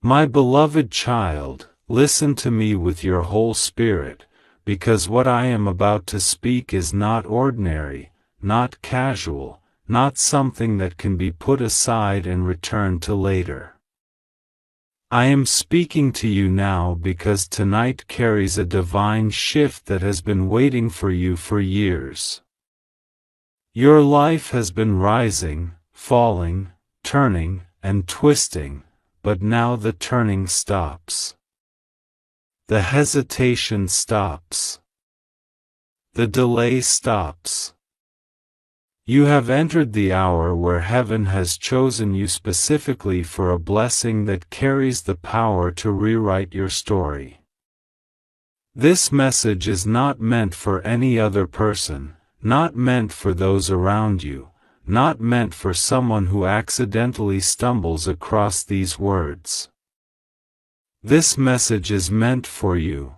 My beloved child, listen to me with your whole spirit, because what I am about to speak is not ordinary, not casual, not something that can be put aside and returned to later. I am speaking to you now because tonight carries a divine shift that has been waiting for you for years. Your life has been rising, falling, turning, and twisting, but now the turning stops. The hesitation stops. The delay stops. You have entered the hour where heaven has chosen you specifically for a blessing that carries the power to rewrite your story. This message is not meant for any other person, not meant for those around you, not meant for someone who accidentally stumbles across these words. This message is meant for you.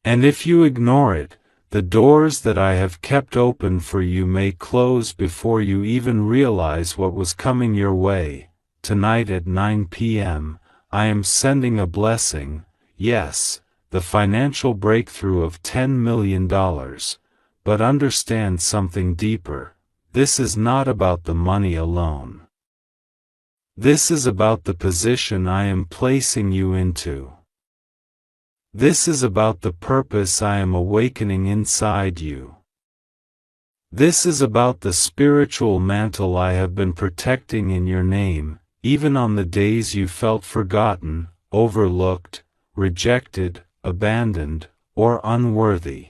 And if you ignore it, the doors that I have kept open for you may close before you even realize what was coming your way. Tonight at 9 p.m., I am sending a blessing, yes, the financial breakthrough of $10 million. But understand something deeper. This is not about the money alone. This is about the position I am placing you into. This is about the purpose I am awakening inside you. This is about the spiritual mantle I have been protecting in your name, even on the days you felt forgotten, overlooked, rejected, abandoned, or unworthy.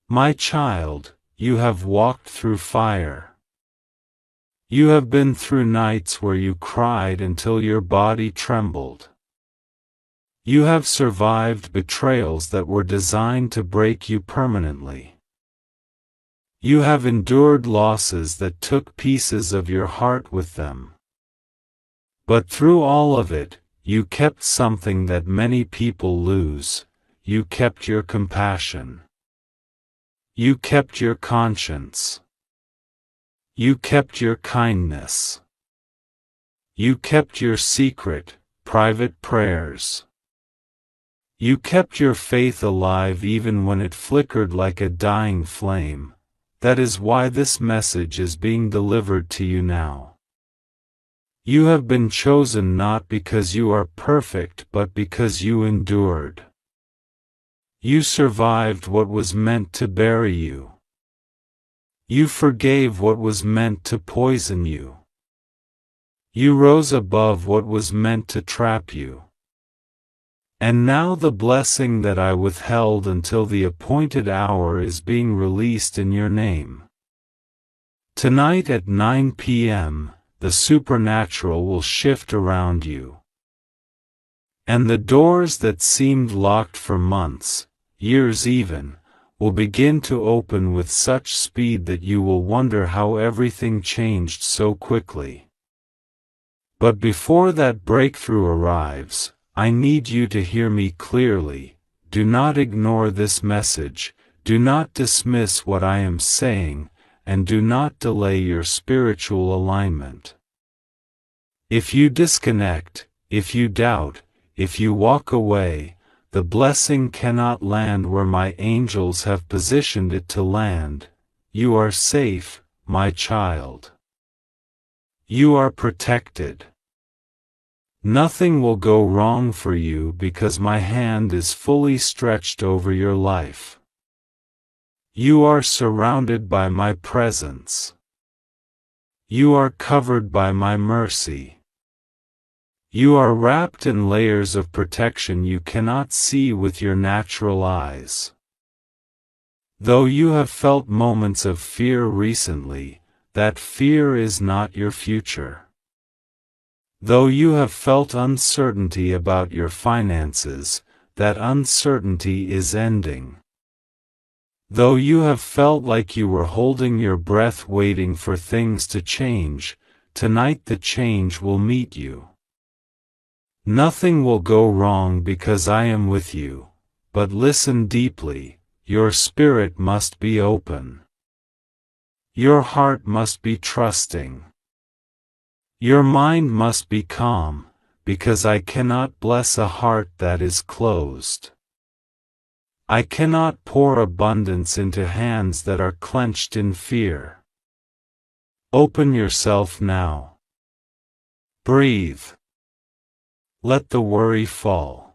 My child, you have walked through fire. You have been through nights where you cried until your body trembled. You have survived betrayals that were designed to break you permanently. You have endured losses that took pieces of your heart with them. But through all of it, you kept something that many people lose. You kept your compassion. You kept your conscience. You kept your kindness. You kept your secret, private prayers. You kept your faith alive even when it flickered like a dying flame. That is why this message is being delivered to you now. You have been chosen not because you are perfect but because you endured. You survived what was meant to bury you. You forgave what was meant to poison you. You rose above what was meant to trap you. And now the blessing that I withheld until the appointed hour is being released in your name. Tonight at 9 p.m., the supernatural will shift around you. And the doors that seemed locked for months, years even, will begin to open with such speed that you will wonder how everything changed so quickly. But before that breakthrough arrives, I need you to hear me clearly. Do not ignore this message, do not dismiss what I am saying, and do not delay your spiritual alignment. If you disconnect, if you doubt, if you walk away, the blessing cannot land where my angels have positioned it to land. You are safe, my child. You are protected. Nothing will go wrong for you because my hand is fully stretched over your life. You are surrounded by my presence. You are covered by my mercy. You are wrapped in layers of protection you cannot see with your natural eyes. Though you have felt moments of fear recently, that fear is not your future. Though you have felt uncertainty about your finances, that uncertainty is ending. Though you have felt like you were holding your breath waiting for things to change, tonight the change will meet you. Nothing will go wrong because I am with you, but listen deeply, your spirit must be open. Your heart must be trusting. Your mind must be calm, because I cannot bless a heart that is closed. I cannot pour abundance into hands that are clenched in fear. Open yourself now. Breathe. Let the worry fall.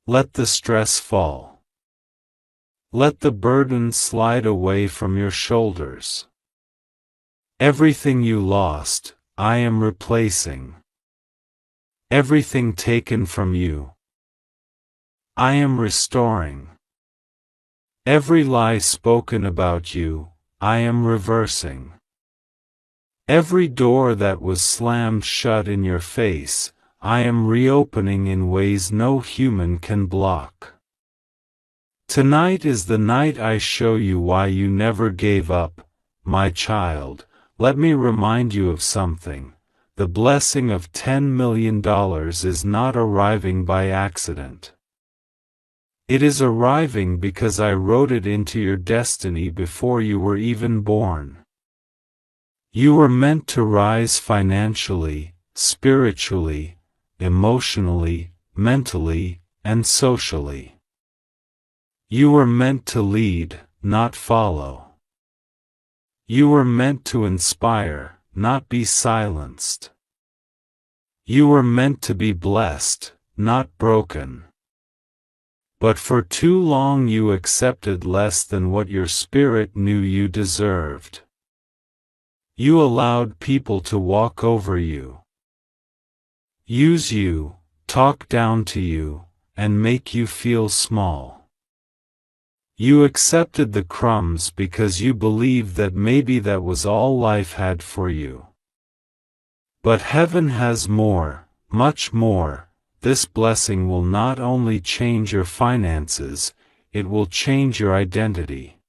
Let the stress fall. Let the burden slide away from your shoulders. Everything you lost, I am replacing. Everything taken from you, I am restoring. Every lie spoken about you, I am reversing. Every door that was slammed shut in your face, I am reopening in ways no human can block. Tonight is the night I show you why you never gave up, my child. Let me remind you of something. The blessing of $10 million is not arriving by accident. It is arriving because I wrote it into your destiny before you were even born. You were meant to rise financially, spiritually, emotionally, mentally, and socially. You were meant to lead, not follow. You were meant to inspire, not be silenced. You were meant to be blessed, not broken. But for too long you accepted less than what your spirit knew you deserved. You allowed people to walk over you, use you, talk down to you, and make you feel small. You accepted the crumbs because you believed that maybe that was all life had for you. But heaven has more, much more. This blessing will not only change your finances, it will change your identity.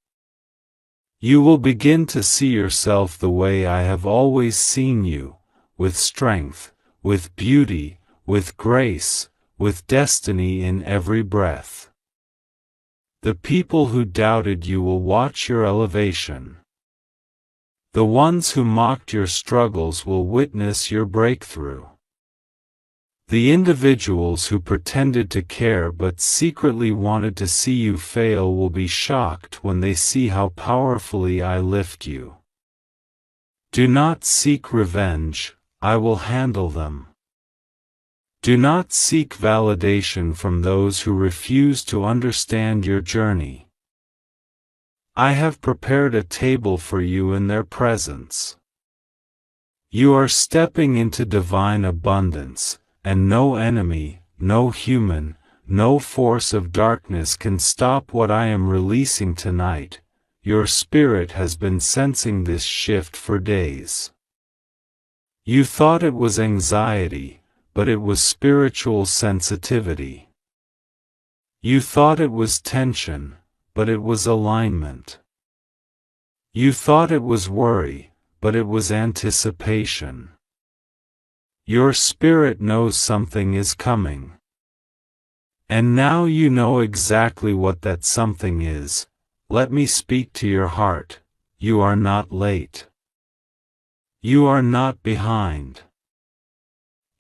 You will begin to see yourself the way I have always seen you, with strength, with beauty, with grace, with destiny in every breath. The people who doubted you will watch your elevation. The ones who mocked your struggles will witness your breakthrough. The individuals who pretended to care but secretly wanted to see you fail will be shocked when they see how powerfully I lift you. Do not seek revenge, I will handle them. Do not seek validation from those who refuse to understand your journey. I have prepared a table for you in their presence. You are stepping into divine abundance, and no enemy, no human, no force of darkness can stop what I am releasing tonight. Your spirit has been sensing this shift for days. You thought it was anxiety, but it was spiritual sensitivity. You thought it was tension, but it was alignment. You thought it was worry, but it was anticipation. Your spirit knows something is coming. And now you know exactly what that something is. Let me speak to your heart. You are not late. You are not behind.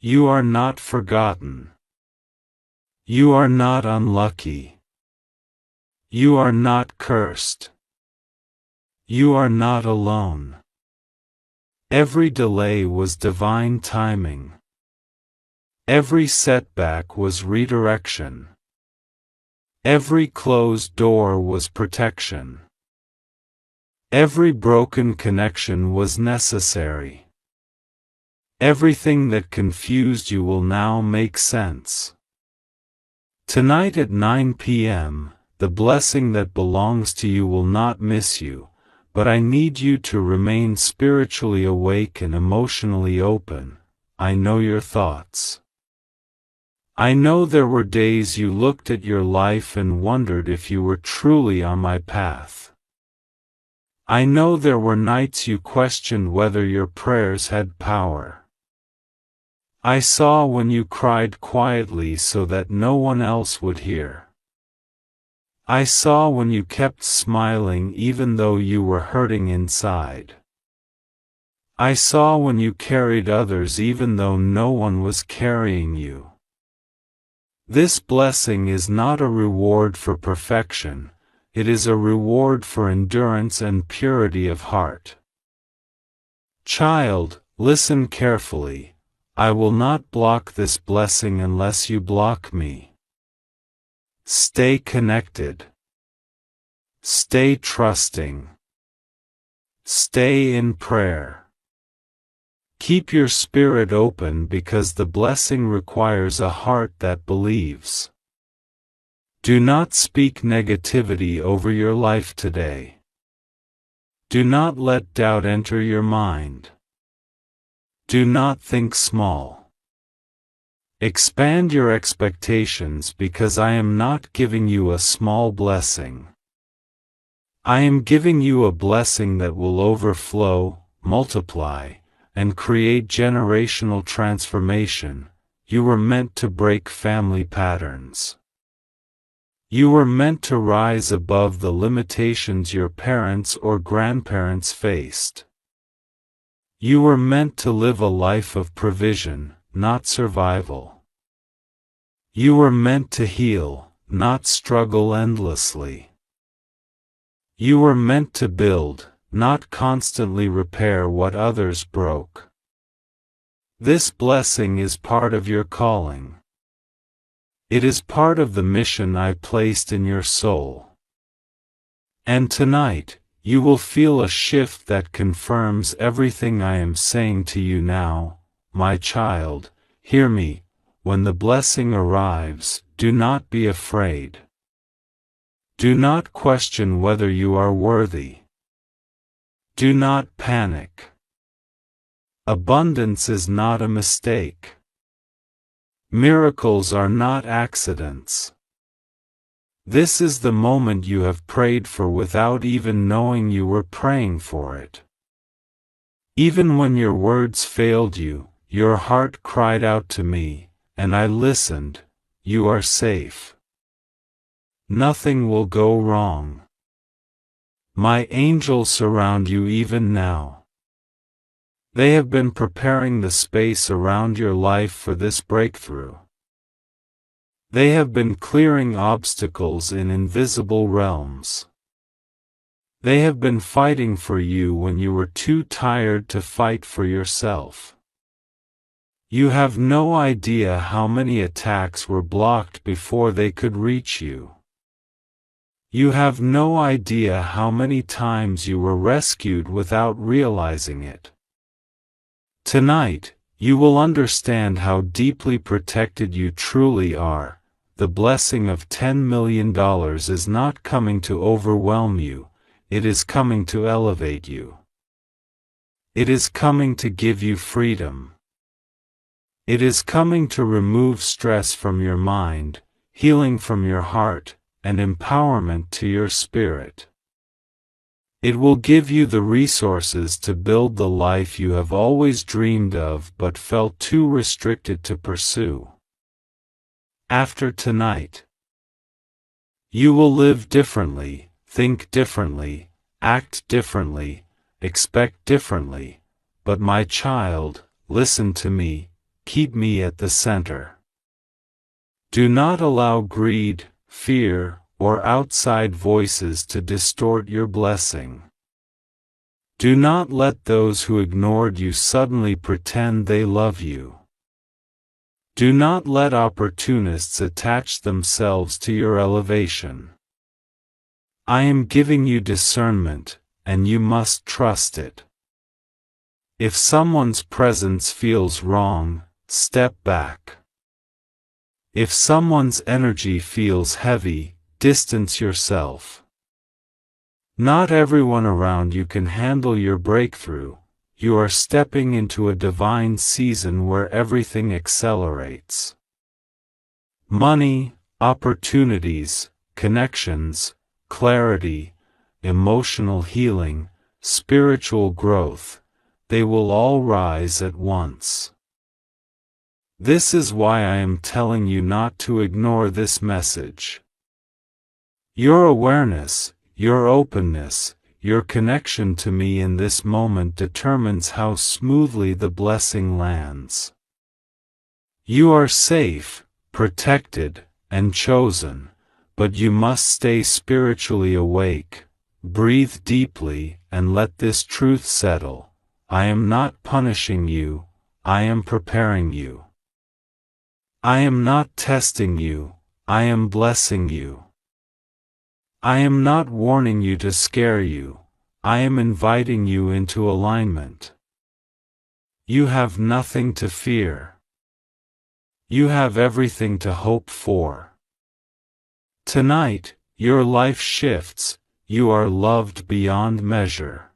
You are not forgotten. You are not unlucky. You are not cursed. You are not alone. Every delay was divine timing. Every setback was redirection. Every closed door was protection. Every broken connection was necessary. Everything that confused you will now make sense. Tonight at 9 p.m., the blessing that belongs to you will not miss you, but I need you to remain spiritually awake and emotionally open. I know your thoughts. I know there were days you looked at your life and wondered if you were truly on my path. I know there were nights you questioned whether your prayers had power. I saw when you cried quietly so that no one else would hear. I saw when you kept smiling even though you were hurting inside. I saw when you carried others even though no one was carrying you. This blessing is not a reward for perfection, it is a reward for endurance and purity of heart. Child, listen carefully. I will not block this blessing unless you block me. Stay connected. Stay trusting. Stay in prayer. Keep your spirit open because the blessing requires a heart that believes. Do not speak negativity over your life today. Do not let doubt enter your mind. Do not think small. Expand your expectations because I am not giving you a small blessing. I am giving you a blessing that will overflow, multiply, and create generational transformation. You were meant to break family patterns. You were meant to rise above the limitations your parents or grandparents faced. You were meant to live a life of provision, not survival. You were meant to heal, not struggle endlessly. You were meant to build, not constantly repair what others broke. This blessing is part of your calling. It is part of the mission I placed in your soul. And tonight, you will feel a shift that confirms everything I am saying to you now. My child, hear me. When the blessing arrives, do not be afraid. Do not question whether you are worthy. Do not panic. Abundance is not a mistake. Miracles are not accidents. This is the moment you have prayed for without even knowing you were praying for it. Even when your words failed you, your heart cried out to me, and I listened. You are safe. Nothing will go wrong. My angels surround you even now. They have been preparing the space around your life for this breakthrough. They have been clearing obstacles in invisible realms. They have been fighting for you when you were too tired to fight for yourself. You have no idea how many attacks were blocked before they could reach you. You have no idea how many times you were rescued without realizing it. Tonight, you will understand how deeply protected you truly are. The blessing of $10 million is not coming to overwhelm you, it is coming to elevate you. It is coming to give you freedom. It is coming to remove stress from your mind, healing from your heart, and empowerment to your spirit. It will give you the resources to build the life you have always dreamed of but felt too restricted to pursue. After tonight, you will live differently, think differently, act differently, expect differently, but my child, listen to me, keep me at the center. Do not allow greed, fear, or outside voices to distort your blessing. Do not let those who ignored you suddenly pretend they love you. Do not let opportunists attach themselves to your elevation. I am giving you discernment, and you must trust it. If someone's presence feels wrong, step back. If someone's energy feels heavy, distance yourself. Not everyone around you can handle your breakthrough. You are stepping into a divine season where everything accelerates. Money, opportunities, connections, clarity, emotional healing, spiritual growth, they will all rise at once. This is why I am telling you not to ignore this message. Your awareness, your openness, your connection to me in this moment determines how smoothly the blessing lands. You are safe, protected, and chosen, but you must stay spiritually awake. Breathe deeply and let this truth settle. I am not punishing you, I am preparing you. I am not testing you, I am blessing you. I am not warning you to scare you, I am inviting you into alignment. You have nothing to fear. You have everything to hope for. Tonight, your life shifts, you are loved beyond measure.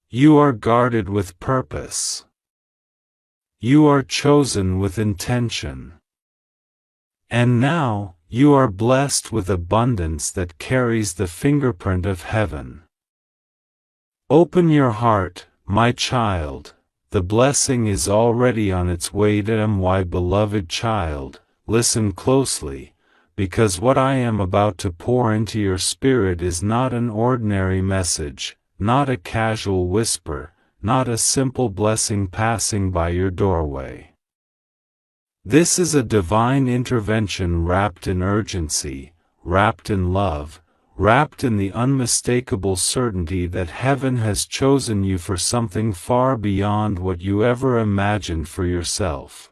You are guarded with purpose. You are chosen with intention. And now, you are blessed with abundance that carries the fingerprint of heaven. Open your heart, my child, the blessing is already on its way to my beloved child. Listen closely, because what I am about to pour into your spirit is not an ordinary message, not a casual whisper, not a simple blessing passing by your doorway. This is a divine intervention wrapped in urgency, wrapped in love, wrapped in the unmistakable certainty that heaven has chosen you for something far beyond what you ever imagined for yourself.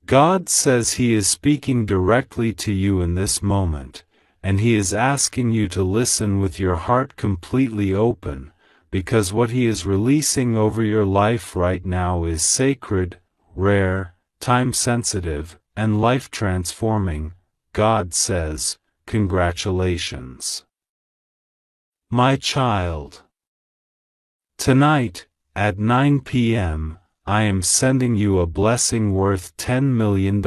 God says He is speaking directly to you in this moment, and He is asking you to listen with your heart completely open, because what He is releasing over your life right now is sacred, rare, time-sensitive, and life-transforming. God says, congratulations, my child. Tonight, at 9 p.m., I am sending you a blessing worth $10 million.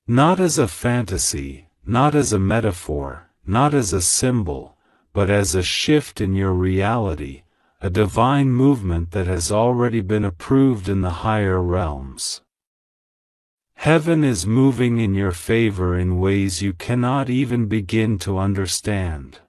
Not as a fantasy, not as a metaphor, not as a symbol, but as a shift in your reality, a divine movement that has already been approved in the higher realms. Heaven is moving in your favor in ways you cannot even begin to understand.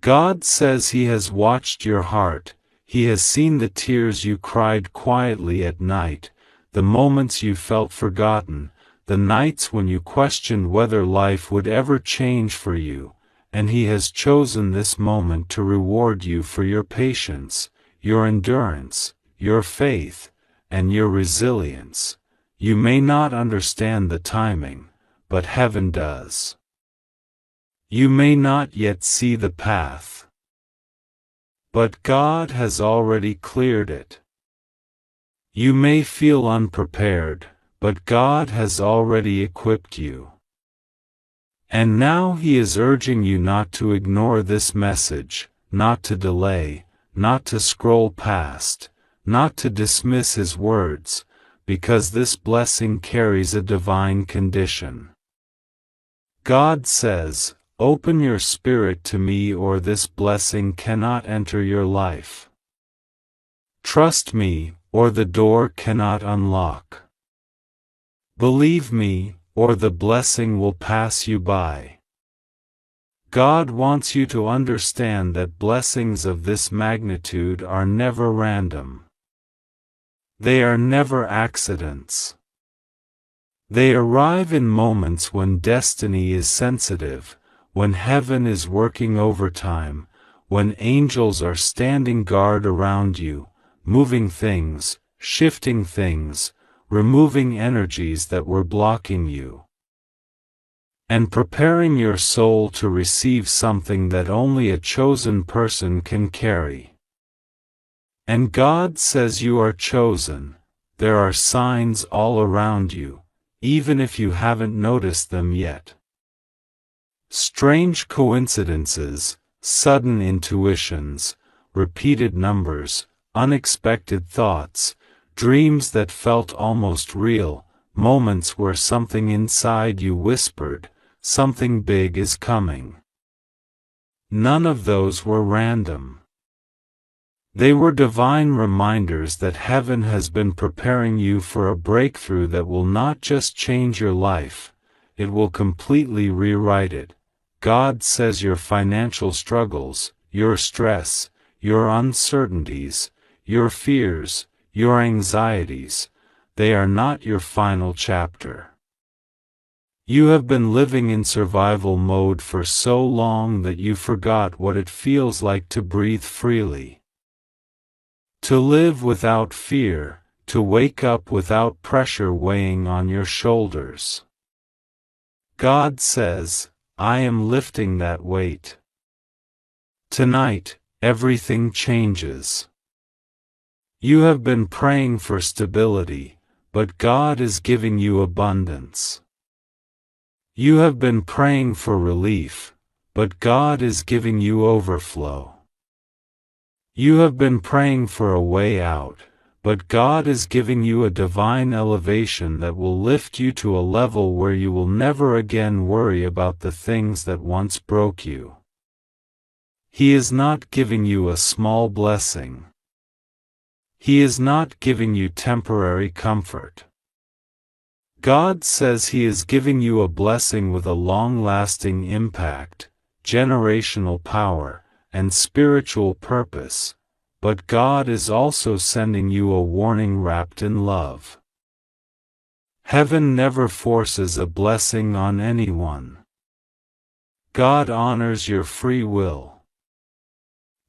God says He has watched your heart. He has seen the tears you cried quietly at night, the moments you felt forgotten, the nights when you questioned whether life would ever change for you, and He has chosen this moment to reward you for your patience, your endurance, your faith, and your resilience. You may not understand the timing, but heaven does. You may not yet see the path, but God has already cleared it. You may feel unprepared, but God has already equipped you. And now He is urging you not to ignore this message, not to delay, not to scroll past, not to dismiss His words, because this blessing carries a divine condition. God says, open your spirit to me or this blessing cannot enter your life. Trust me, or the door cannot unlock. Believe me, or the blessing will pass you by. God wants you to understand that blessings of this magnitude are never random. They are never accidents. They arrive in moments when destiny is sensitive, when heaven is working overtime, when angels are standing guard around you, moving things, shifting things, removing energies that were blocking you, and preparing your soul to receive something that only a chosen person can carry. And God says you are chosen. There are signs all around you, even if you haven't noticed them yet. Strange coincidences, sudden intuitions, repeated numbers, unexpected thoughts, dreams that felt almost real, moments where something inside you whispered, something big is coming. None of those were random. They were divine reminders that heaven has been preparing you for a breakthrough that will not just change your life, it will completely rewrite it. God says your financial struggles, your stress, your uncertainties, your fears, your anxieties, they are not your final chapter. You have been living in survival mode for so long that you forgot what it feels like to breathe freely. To live without fear, to wake up without pressure weighing on your shoulders. God says, I am lifting that weight. Tonight, everything changes. You have been praying for stability, but God is giving you abundance. You have been praying for relief, but God is giving you overflow. You have been praying for a way out, but God is giving you a divine elevation that will lift you to a level where you will never again worry about the things that once broke you. He is not giving you a small blessing. He is not giving you temporary comfort. God says He is giving you a blessing with a long-lasting impact, generational power, and spiritual purpose, but God is also sending you a warning wrapped in love. Heaven never forces a blessing on anyone. God honors your free will.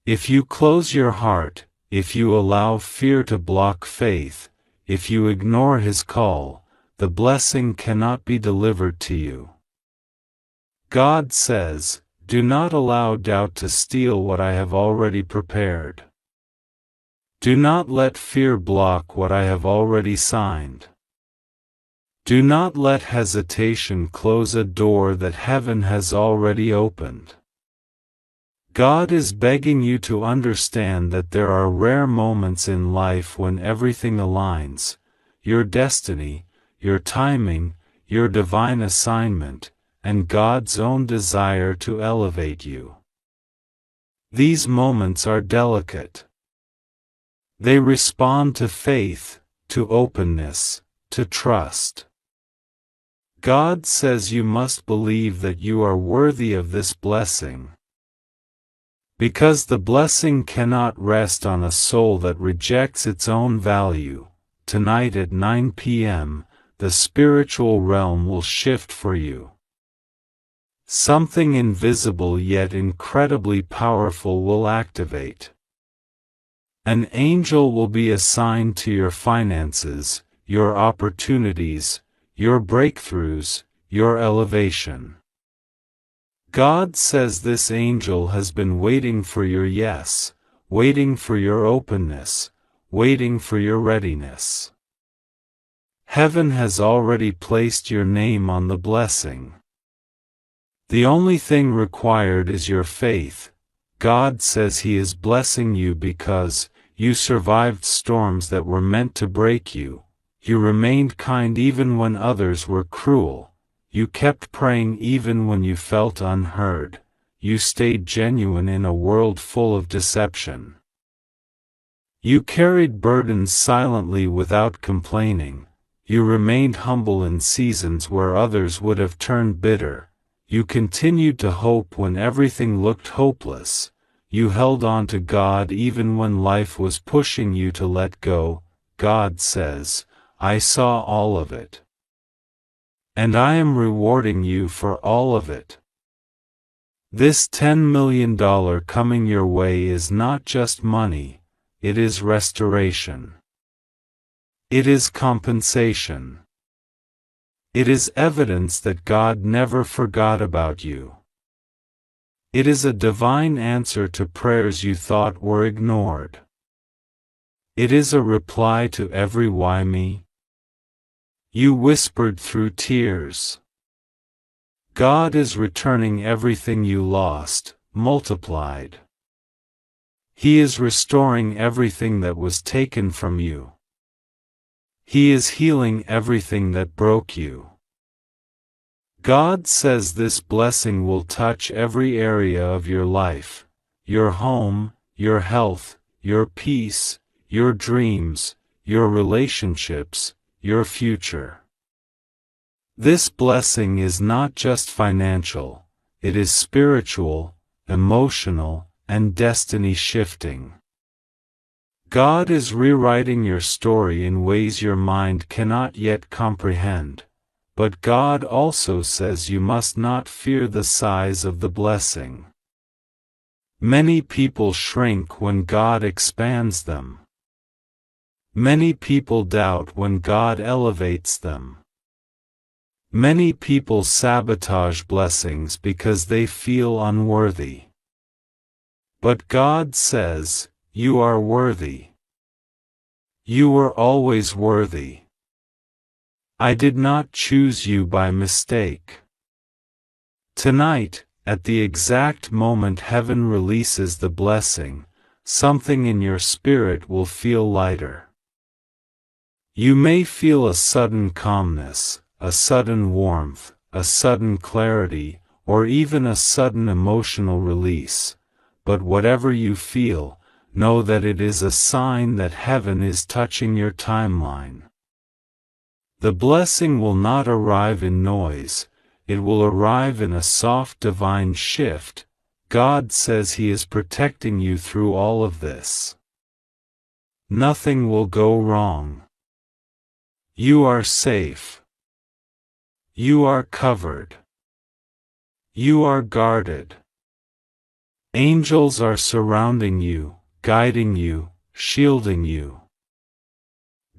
If you close your heart, if you allow fear to block faith, if you ignore His call, the blessing cannot be delivered to you. God says, do not allow doubt to steal what I have already prepared. Do not let fear block what I have already signed. Do not let hesitation close a door that heaven has already opened. God is begging you to understand that there are rare moments in life when everything aligns, your destiny, your timing, your divine assignment, and God's own desire to elevate you. These moments are delicate. They respond to faith, to openness, to trust. God says you must believe that you are worthy of this blessing. Because the blessing cannot rest on a soul that rejects its own value, tonight at 9 p.m., the spiritual realm will shift for you. Something invisible yet incredibly powerful will activate. An angel will be assigned to your finances, your opportunities, your breakthroughs, your elevation. God says this angel has been waiting for your yes, waiting for your openness, waiting for your readiness. Heaven has already placed your name on the blessing. The only thing required is your faith. God says He is blessing you because you survived storms that were meant to break you. You remained kind even when others were cruel. You kept praying even when you felt unheard. You stayed genuine in a world full of deception. You carried burdens silently without complaining. You remained humble in seasons where others would have turned bitter. You continued to hope when everything looked hopeless. You held on to God even when life was pushing you to let go. God says, I saw all of it. And I am rewarding you for all of it. This $10 million coming your way is not just money, it is restoration. It is compensation. It is evidence that God never forgot about you. It is a divine answer to prayers you thought were ignored. It is a reply to every why me you whispered through tears. God is returning everything you lost, multiplied. He is restoring everything that was taken from you. He is healing everything that broke you. God says this blessing will touch every area of your life, your home, your health, your peace, your dreams, your relationships, your future. This blessing is not just financial, it is spiritual, emotional, and destiny shifting. God is rewriting your story in ways your mind cannot yet comprehend, but God also says you must not fear the size of the blessing. Many people shrink when God expands them. Many people doubt when God elevates them. Many people sabotage blessings because they feel unworthy. But God says, you are worthy. You were always worthy. I did not choose you by mistake. Tonight, at the exact moment heaven releases the blessing, something in your spirit will feel lighter. You may feel a sudden calmness, a sudden warmth, a sudden clarity, or even a sudden emotional release, but whatever you feel, know that it is a sign that heaven is touching your timeline. The blessing will not arrive in noise, it will arrive in a soft divine shift. God says He is protecting you through all of this. Nothing will go wrong. You are safe. You are covered. You are guarded. Angels are surrounding you, guiding you, shielding you.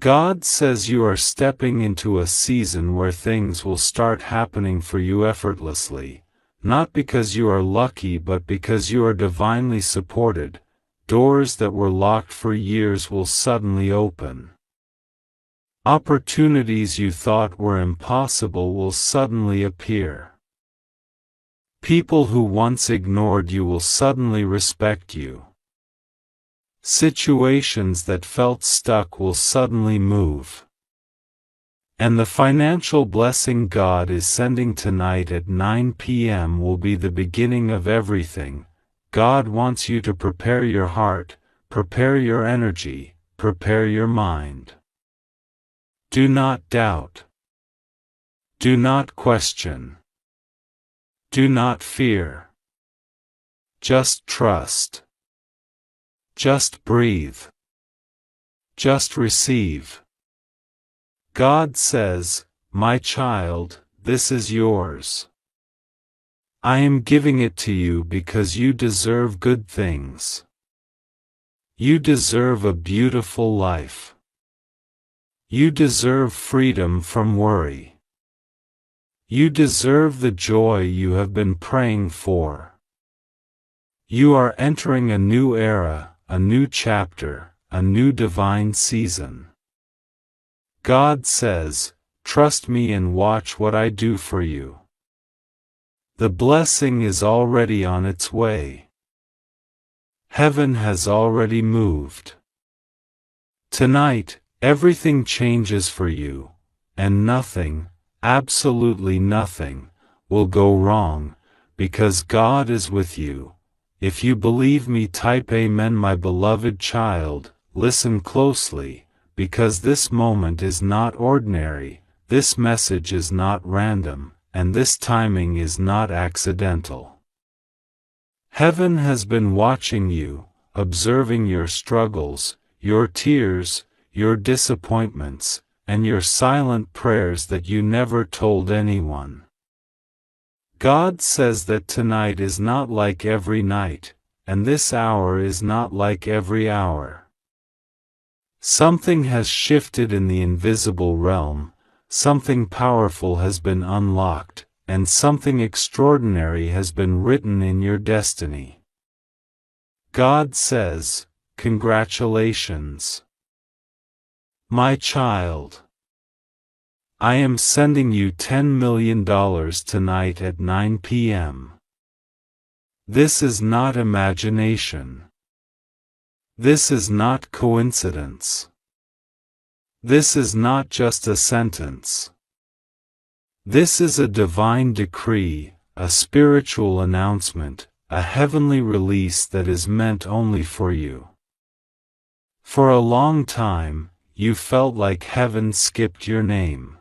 God says you are stepping into a season where things will start happening for you effortlessly, not because you are lucky but because you are divinely supported. Doors that were locked for years will suddenly open. Opportunities you thought were impossible will suddenly appear. People who once ignored you will suddenly respect you. Situations that felt stuck will suddenly move. And the financial blessing God is sending tonight at 9 p.m. will be the beginning of everything. God wants you to prepare your heart, prepare your energy, prepare your mind. Do not doubt. Do not question. Do not fear. Just trust. Just breathe. Just receive. God says, my child, this is yours. I am giving it to you because you deserve good things. You deserve a beautiful life. You deserve freedom from worry. You deserve the joy you have been praying for. You are entering a new era, a new chapter, a new divine season. God says, trust me and watch what I do for you. The blessing is already on its way. Heaven has already moved. Tonight, everything changes for you, and nothing, absolutely nothing, will go wrong, because God is with you. If you believe me, type Amen, my beloved child. Listen closely, because this moment is not ordinary, this message is not random, and this timing is not accidental. Heaven has been watching you, observing your struggles, your tears, your disappointments, and your silent prayers that you never told anyone. God says that tonight is not like every night, and this hour is not like every hour. Something has shifted in the invisible realm, something powerful has been unlocked, and something extraordinary has been written in your destiny. God says, congratulations. My child. I am sending you $10 million tonight at 9 p.m. This is not imagination. This is not coincidence. This is not just a sentence. This is a divine decree, a spiritual announcement, a heavenly release that is meant only for you. For a long time, you felt like heaven skipped your name.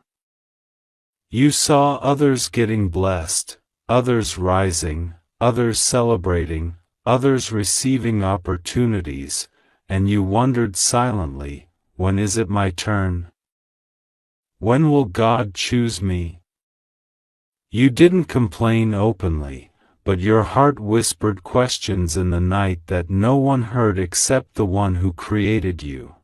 You saw others getting blessed, others rising, others celebrating, others receiving opportunities, and you wondered silently, when is it my turn? When will God choose me? You didn't complain openly, but your heart whispered questions in the night that no one heard except the one who created you.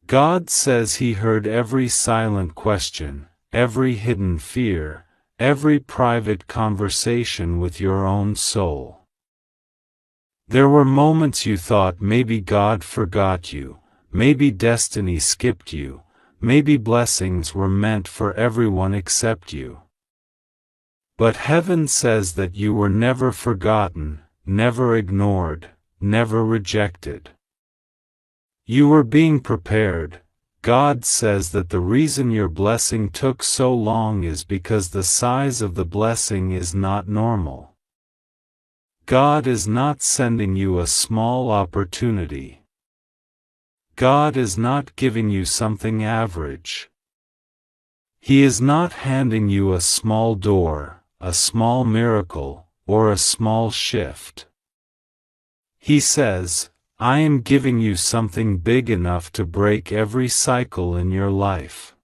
God says He heard every silent question, every hidden fear, every private conversation with your own soul. There were moments you thought maybe God forgot you, maybe destiny skipped you, maybe blessings were meant for everyone except you. But heaven says that you were never forgotten, never ignored, never rejected. You were being prepared. God says that the reason your blessing took so long is because the size of the blessing is not normal. God is not sending you a small opportunity. God is not giving you something average. He is not handing you a small door, a small miracle, or a small shift. He says, I am giving you something big enough to break every cycle in your life.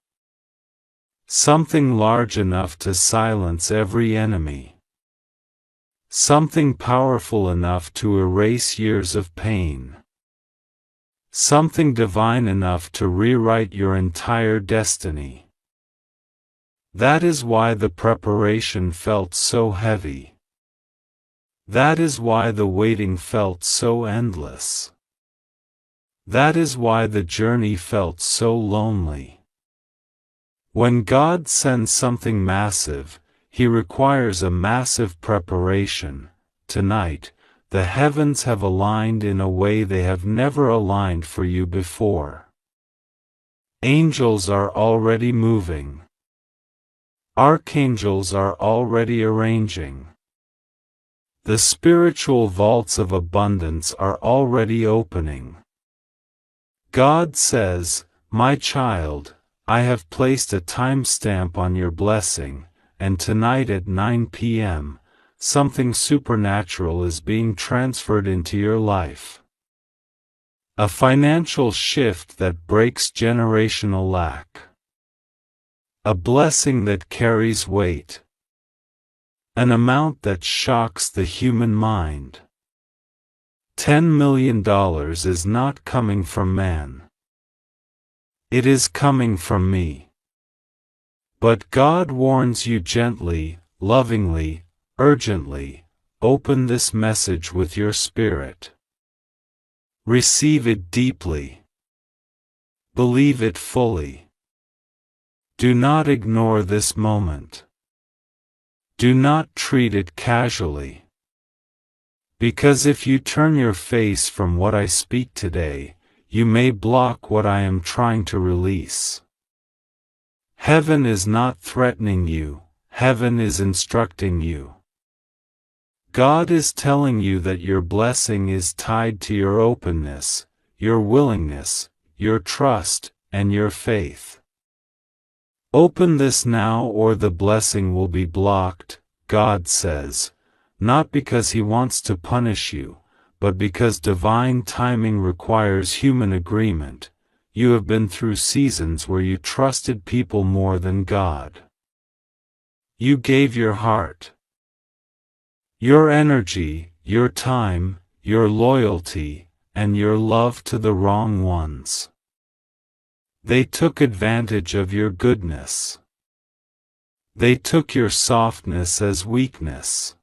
Something large enough to silence every enemy. Something powerful enough to erase years of pain. Something divine enough to rewrite your entire destiny. That is why the preparation felt so heavy. That is why the waiting felt so endless. That is why the journey felt so lonely. When God sends something massive, He requires a massive preparation. Tonight, the heavens have aligned in a way they have never aligned for you before. Angels are already moving. Archangels are already arranging. The spiritual vaults of abundance are already opening. God says, my child, I have placed a timestamp on your blessing, and tonight at 9 p.m., something supernatural is being transferred into your life. A financial shift that breaks generational lack. A blessing that carries weight. An amount that shocks the human mind. $10 million is not coming from man. It is coming from me. But God warns you gently, lovingly, urgently, open this message with your spirit. Receive it deeply. Believe it fully. Do not ignore this moment. Do not treat it casually. Because if you turn your face from what I speak today, you may block what I am trying to release. Heaven is not threatening you, heaven is instructing you. God is telling you that your blessing is tied to your openness, your willingness, your trust, and your faith. Open this now or the blessing will be blocked, God says, not because He wants to punish you, but because divine timing requires human agreement. You have been through seasons where you trusted people more than God. You gave your heart, your energy, your time, your loyalty, and your love to the wrong ones. They took advantage of your goodness. They took your softness as weakness.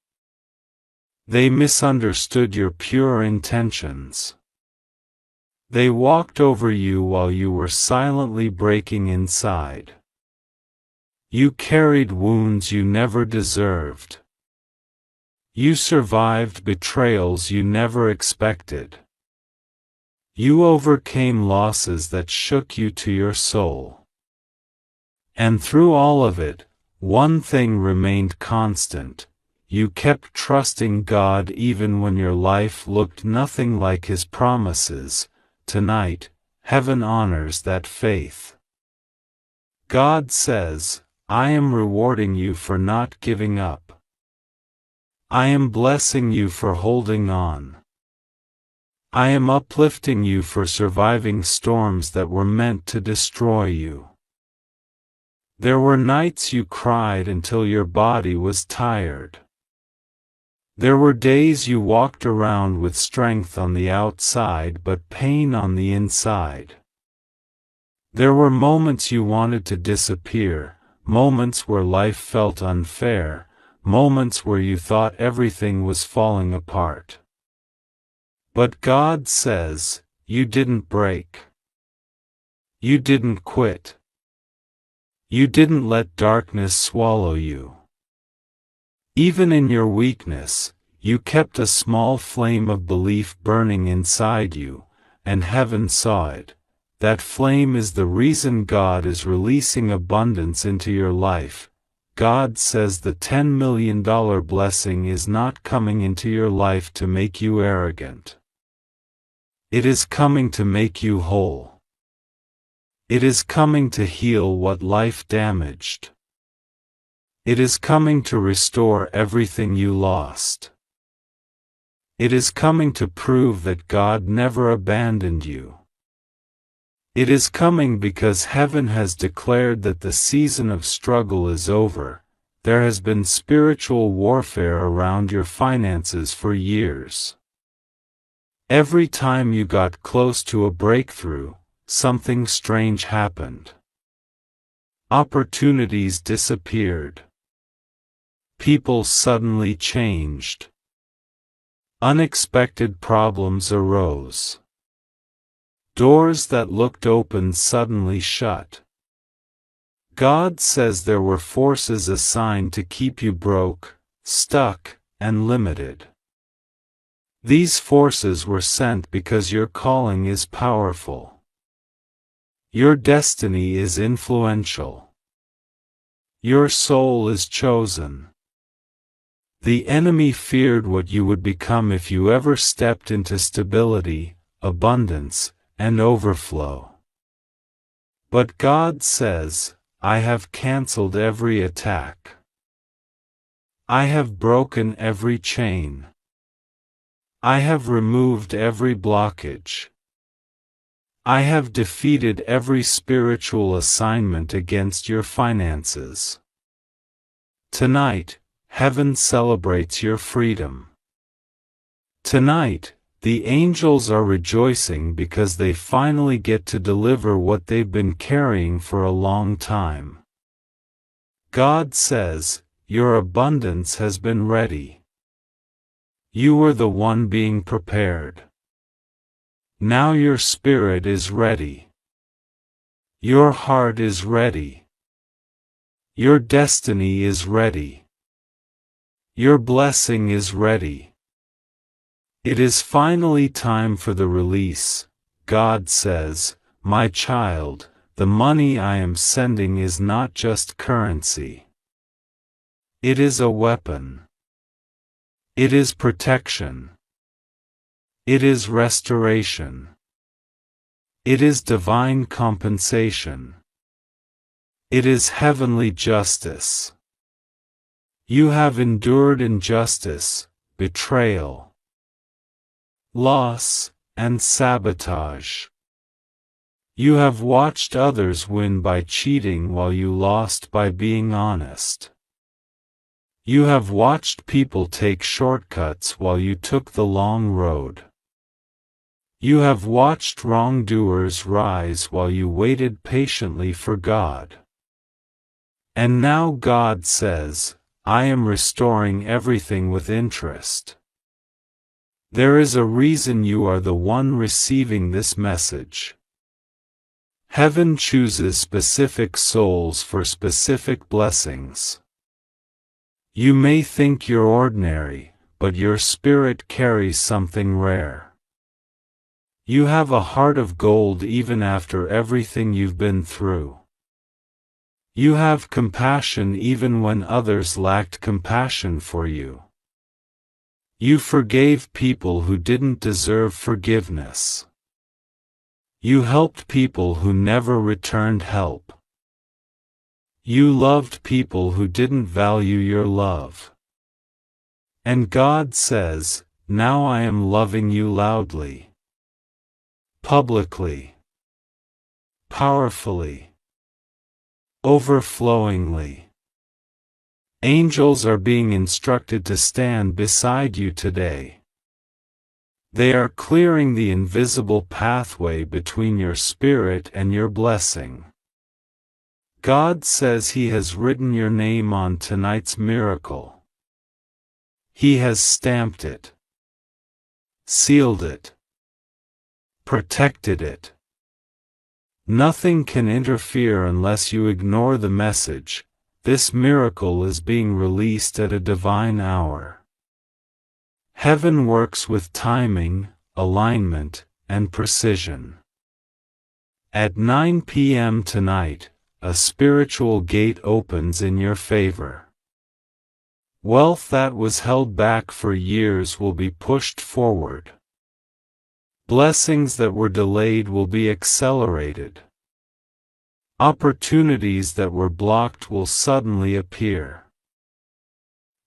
They misunderstood your pure intentions. They walked over you while you were silently breaking inside. You carried wounds you never deserved. You survived betrayals you never expected. You overcame losses that shook you to your soul. And through all of it, one thing remained constant. You kept trusting God even when your life looked nothing like His promises. Tonight, heaven honors that faith. God says, I am rewarding you for not giving up. I am blessing you for holding on. I am uplifting you for surviving storms that were meant to destroy you. There were nights you cried until your body was tired. There were days you walked around with strength on the outside but pain on the inside. There were moments you wanted to disappear, moments where life felt unfair, moments where you thought everything was falling apart. But God says, you didn't break. You didn't quit. You didn't let darkness swallow you. Even in your weakness, you kept a small flame of belief burning inside you, and heaven saw it. That flame is the reason God is releasing abundance into your life. God says the $10 million blessing is not coming into your life to make you arrogant. It is coming to make you whole. It is coming to heal what life damaged. It is coming to restore everything you lost. It is coming to prove that God never abandoned you. It is coming because heaven has declared that the season of struggle is over. There has been spiritual warfare around your finances for years. Every time you got close to a breakthrough, something strange happened. Opportunities disappeared. People suddenly changed. Unexpected problems arose. Doors that looked open suddenly shut. God says there were forces assigned to keep you broke, stuck, and limited. These forces were sent because your calling is powerful. Your destiny is influential. Your soul is chosen. The enemy feared what you would become if you ever stepped into stability, abundance, and overflow. But God says, I have canceled every attack. I have broken every chain. I have removed every blockage. I have defeated every spiritual assignment against your finances. Tonight, heaven celebrates your freedom. Tonight, the angels are rejoicing because they finally get to deliver what they've been carrying for a long time. God says, your abundance has been ready. You were the one being prepared. Now your spirit is ready. Your heart is ready. Your destiny is ready. Your blessing is ready. It is finally time for the release. God says, my child, the money I am sending is not just currency. It is a weapon. It is protection. It is restoration. It is divine compensation. It is heavenly justice. You have endured injustice, betrayal, loss, and sabotage. You have watched others win by cheating while you lost by being honest. You have watched people take shortcuts while you took the long road. You have watched wrongdoers rise while you waited patiently for God. And now God says, I am restoring everything with interest. There is a reason you are the one receiving this message. Heaven chooses specific souls for specific blessings. You may think you're ordinary, but your spirit carries something rare. You have a heart of gold even after everything you've been through. You have compassion even when others lacked compassion for you. You forgave people who didn't deserve forgiveness. You helped people who never returned help. You loved people who didn't value your love. And God says, now I am loving you loudly, publicly, powerfully, overflowingly. Angels are being instructed to stand beside you today. They are clearing the invisible pathway between your spirit and your blessing. God says He has written your name on tonight's miracle. He has stamped it, sealed it, protected it. Nothing can interfere unless you ignore the message. This miracle is being released at a divine hour. Heaven works with timing, alignment, and precision. At 9 p.m. tonight, a spiritual gate opens in your favor. Wealth that was held back for years will be pushed forward. Blessings that were delayed will be accelerated. Opportunities that were blocked will suddenly appear.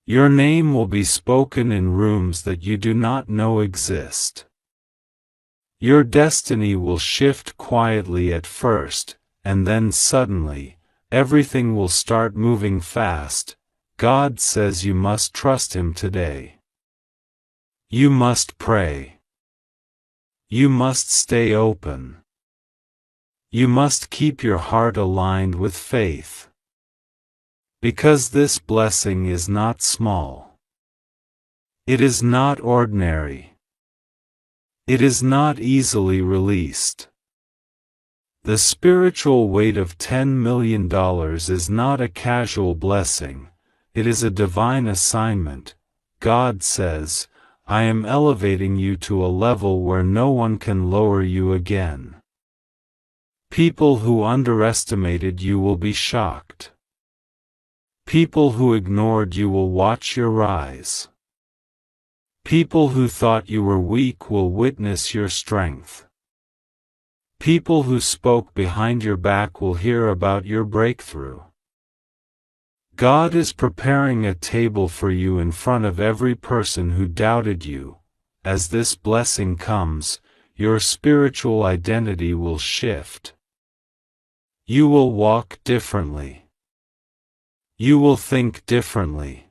Your name will be spoken in rooms that you do not know exist. Your destiny will shift quietly at first, and then suddenly, everything will start moving fast. God says you must trust Him today. You must pray. You must stay open. You must keep your heart aligned with faith. Because this blessing is not small. It is not ordinary. It is not easily released. The spiritual weight of $10 million is not a casual blessing, it is a divine assignment. God says, I am elevating you to a level where no one can lower you again. People who underestimated you will be shocked. People who ignored you will watch your rise. People who thought you were weak will witness your strength. People who spoke behind your back will hear about your breakthrough. God is preparing a table for you in front of every person who doubted you. As this blessing comes, your spiritual identity will shift. You will walk differently. You will think differently.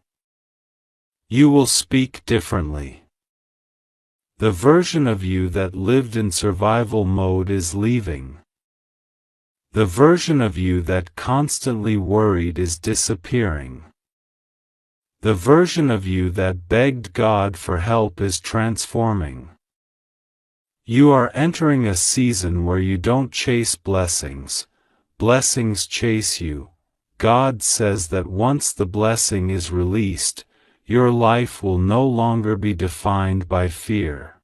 You will speak differently. The version of you that lived in survival mode is leaving. The version of you that constantly worried is disappearing. The version of you that begged God for help is transforming. You are entering a season where you don't chase blessings, blessings chase you. God says that once the blessing is released, your life will no longer be defined by fear.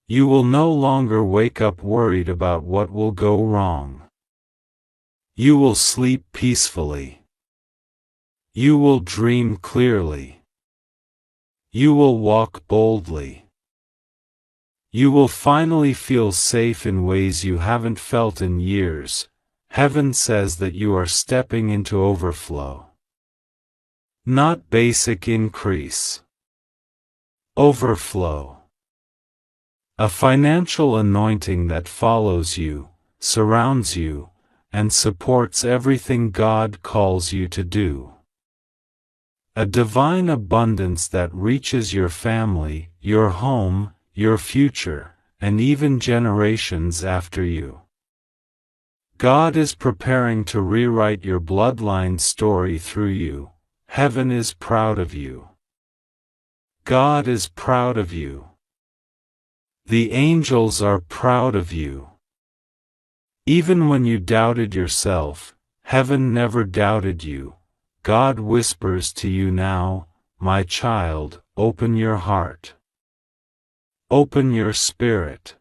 You will no longer wake up worried about what will go wrong. You will sleep peacefully. You will dream clearly. You will walk boldly. You will finally feel safe in ways you haven't felt in years. Heaven says that you are stepping into overflow. Not basic increase. Overflow. A financial anointing that follows you, surrounds you, and supports everything God calls you to do. A divine abundance that reaches your family, your home, your future, and even generations after you. God is preparing to rewrite your bloodline story through you. Heaven is proud of you. God is proud of you. The angels are proud of you. Even when you doubted yourself, heaven never doubted you. God whispers to you now, my child, open your heart. Open your spirit.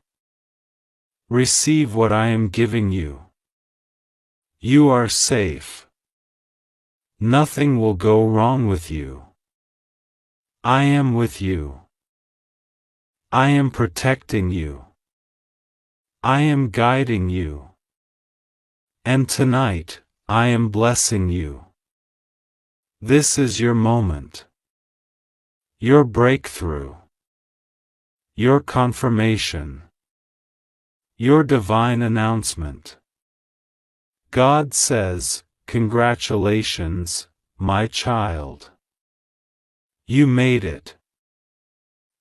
Receive what I am giving you. You are safe. Nothing will go wrong with you. I am with you. I am protecting you. I am guiding you. And tonight, I am blessing you. This is your moment. your breakthrough, your confirmation, your divine announcement. God says, "Congratulations, my child. You made it.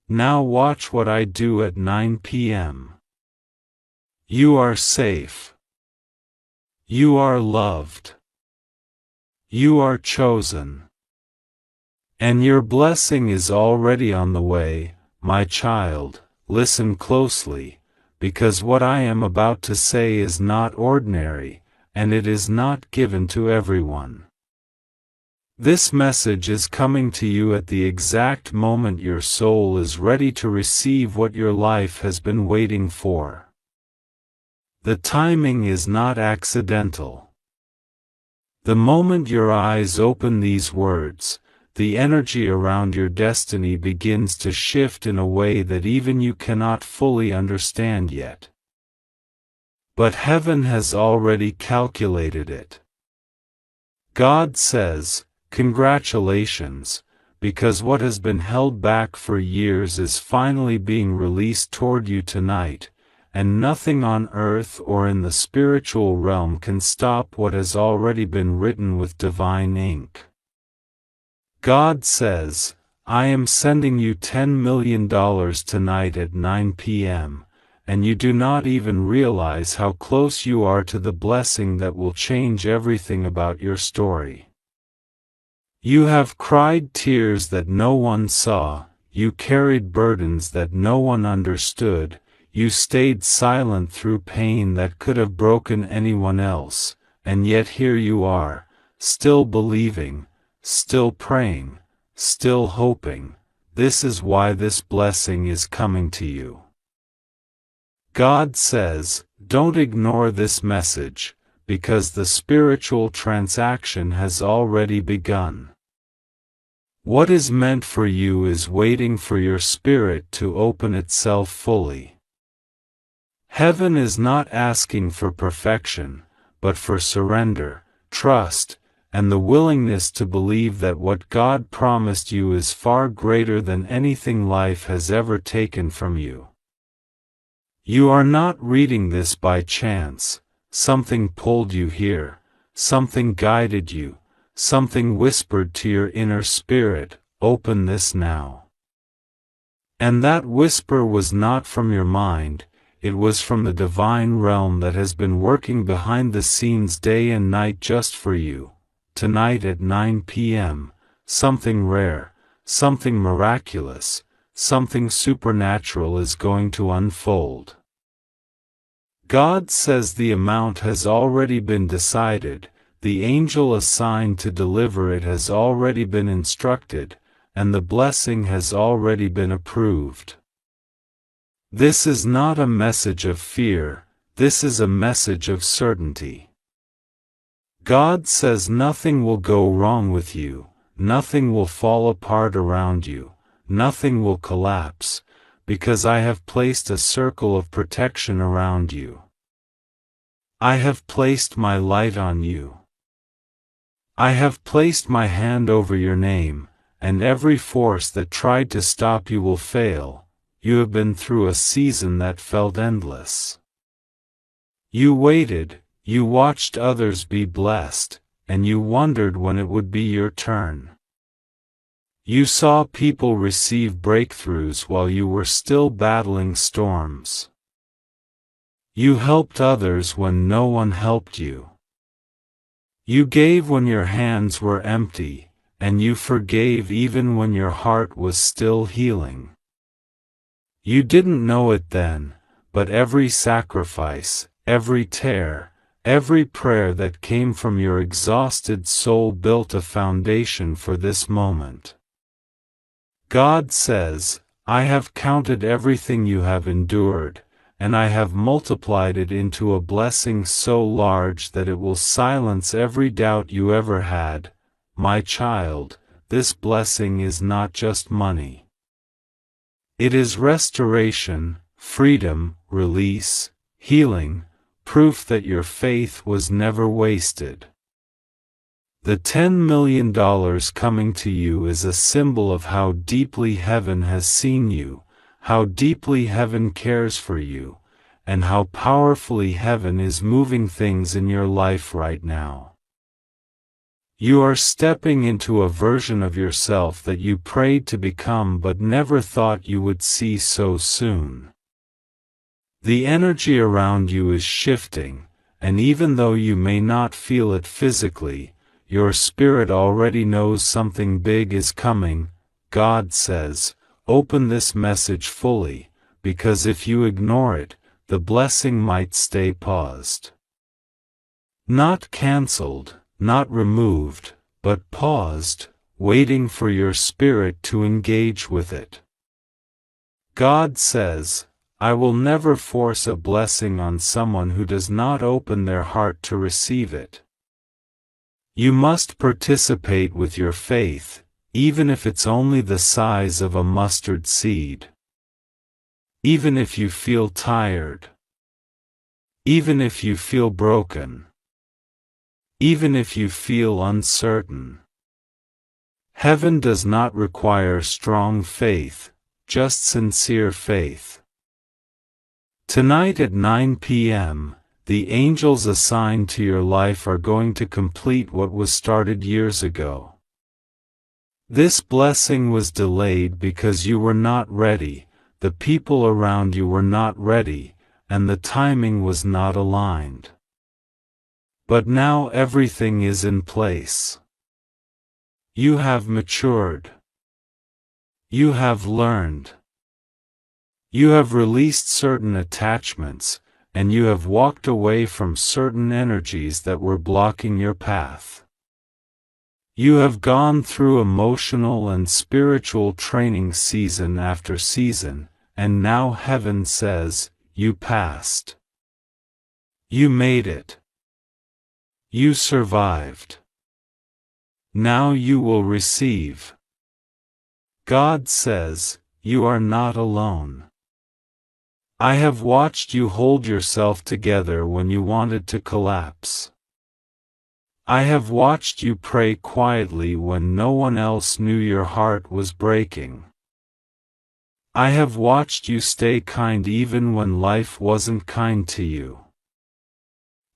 Now watch what I do at 9 p.m. You are safe. You are loved. You are chosen. And your blessing is already on the way, my child. Listen closely, because what I am about to say is not ordinary, and it is not given to everyone. This message is coming to you at the exact moment your soul is ready to receive what your life has been waiting for. The timing is not accidental. The moment your eyes open these words, the energy around your destiny begins to shift in a way that even you cannot fully understand yet. But heaven has already calculated it. God says, "Congratulations, because what has been held back for years is finally being released toward you tonight, and nothing on earth or in the spiritual realm can stop what has already been written with divine ink." God says, "I am sending you $10 million tonight at 9 p.m., and you do not even realize how close you are to the blessing that will change everything about your story. You have cried tears that no one saw, you carried burdens that no one understood, you stayed silent through pain that could have broken anyone else, and yet here you are, still believing, still praying, still hoping. This is why this blessing is coming to you." God says, don't ignore this message, because the spiritual transaction has already begun. What is meant for you is waiting for your spirit to open itself fully. Heaven is not asking for perfection, but for surrender, trust, and the willingness to believe that what God promised you is far greater than anything life has ever taken from you. You are not reading this by chance. Something pulled you here, something guided you, something whispered to your inner spirit, "Open this now." And that whisper was not from your mind, it was from the divine realm that has been working behind the scenes day and night just for you. Tonight at 9 p.m., something rare, something miraculous, something supernatural is going to unfold. God says the amount has already been decided, the angel assigned to deliver it has already been instructed, and the blessing has already been approved. This is not a message of fear, this is a message of certainty. God says nothing will go wrong with you, nothing will fall apart around you, nothing will collapse, because I have placed a circle of protection around you. I have placed my light on you. I have placed my hand over your name, and every force that tried to stop you will fail. You have been through a season that felt endless. You waited, you watched others be blessed, and you wondered when it would be your turn. You saw people receive breakthroughs while you were still battling storms. You helped others when no one helped you. You gave when your hands were empty, and you forgave even when your heart was still healing. You didn't know it then, but every sacrifice, every tear, every prayer that came from your exhausted soul built a foundation for this moment. God says, "I have counted everything you have endured, and I have multiplied it into a blessing so large that it will silence every doubt you ever had. My child, this blessing is not just money. It is restoration, freedom, release, healing, proof that your faith was never wasted. The $10 million coming to you is a symbol of how deeply heaven has seen you, how deeply heaven cares for you, and how powerfully heaven is moving things in your life right now. You are stepping into a version of yourself that you prayed to become but never thought you would see so soon. The energy around you is shifting, and even though you may not feel it physically, your spirit already knows something big is coming. God says, open this message fully, because if you ignore it, the blessing might stay paused. Not canceled, not removed, but paused, waiting for your spirit to engage with it. God says, I will never force a blessing on someone who does not open their heart to receive it. You must participate with your faith, even if it's only the size of a mustard seed. Even if you feel tired. Even if you feel broken. Even if you feel uncertain. Heaven does not require strong faith, just sincere faith. Tonight at 9 p.m., the angels assigned to your life are going to complete what was started years ago. This blessing was delayed because you were not ready, the people around you were not ready, and the timing was not aligned. But now everything is in place. You have matured. You have learned. You have released certain attachments, and you have walked away from certain energies that were blocking your path. You have gone through emotional and spiritual training season after season, and now heaven says, you passed. You made it. You survived. Now you will receive. God says, you are not alone. I have watched you hold yourself together when you wanted to collapse. I have watched you pray quietly when no one else knew your heart was breaking. I have watched you stay kind even when life wasn't kind to you.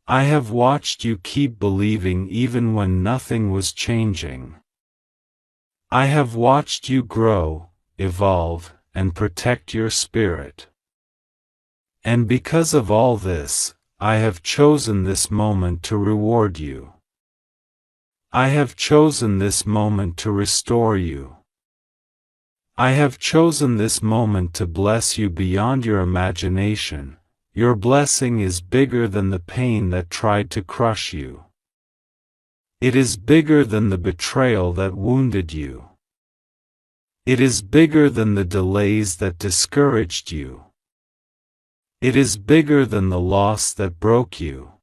I have watched you keep believing even when nothing was changing. I have watched you grow, evolve, and protect your spirit. And because of all this, I have chosen this moment to reward you. I have chosen this moment to restore you. I have chosen this moment to bless you beyond your imagination. Your blessing is bigger than the pain that tried to crush you. It is bigger than the betrayal that wounded you. It is bigger than the delays that discouraged you. It is bigger than the loss that broke you.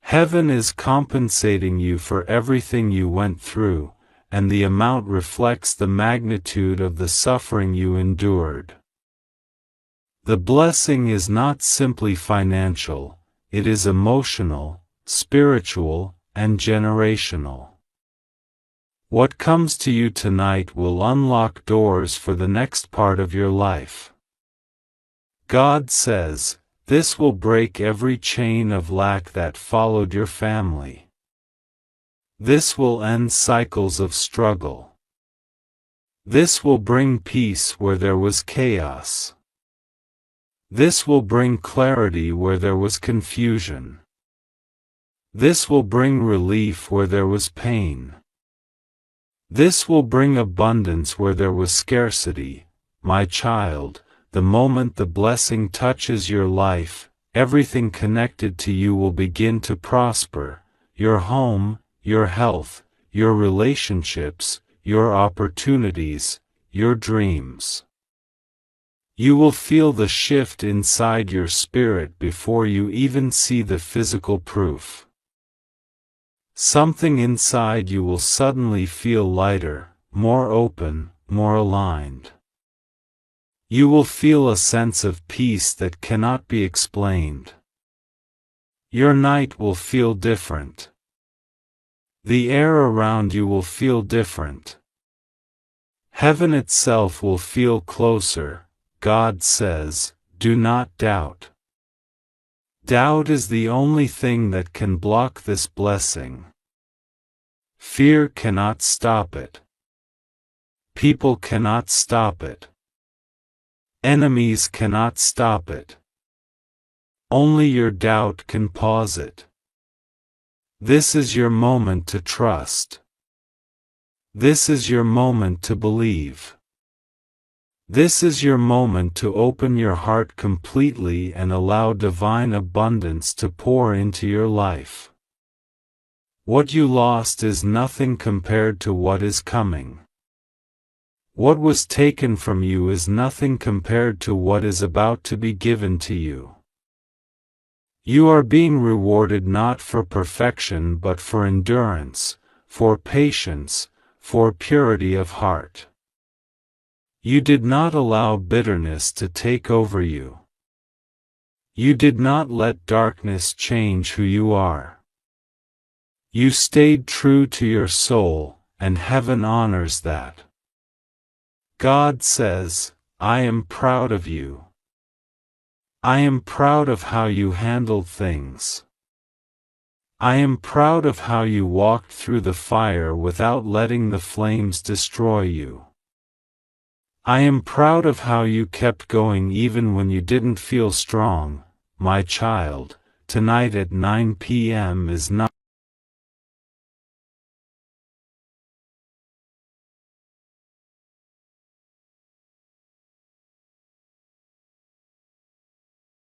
Heaven is compensating you for everything you went through, and the amount reflects the magnitude of the suffering you endured. The blessing is not simply financial, it is emotional, spiritual, and generational. What comes to you tonight will unlock doors for the next part of your life. God says, this will break every chain of lack that followed your family. This will end cycles of struggle. This will bring peace where there was chaos. This will bring clarity where there was confusion. This will bring relief where there was pain. This will bring abundance where there was scarcity. My child, the moment the blessing touches your life, everything connected to you will begin to prosper. Your home, your health, your relationships, your opportunities, your dreams. You will feel the shift inside your spirit before you even see the physical proof. Something inside you will suddenly feel lighter, more open, more aligned. You will feel a sense of peace that cannot be explained. Your night will feel different. The air around you will feel different. Heaven itself will feel closer. God says, do not doubt. Doubt is the only thing that can block this blessing. Fear cannot stop it. People cannot stop it. Enemies cannot stop it. Only your doubt can pause it. This is your moment to trust. This is your moment to believe. This is your moment to open your heart completely and allow divine abundance to pour into your life. What you lost is nothing compared to what is coming. What was taken from you is nothing compared to what is about to be given to you. You are being rewarded not for perfection but for endurance, for patience, for purity of heart. You did not allow bitterness to take over you. You did not let darkness change who you are. You stayed true to your soul, and heaven honors that. God says, I am proud of you. I am proud of how you handled things. I am proud of how you walked through the fire without letting the flames destroy you. I am proud of how you kept going even when you didn't feel strong, my child. Tonight at 9 p.m. is not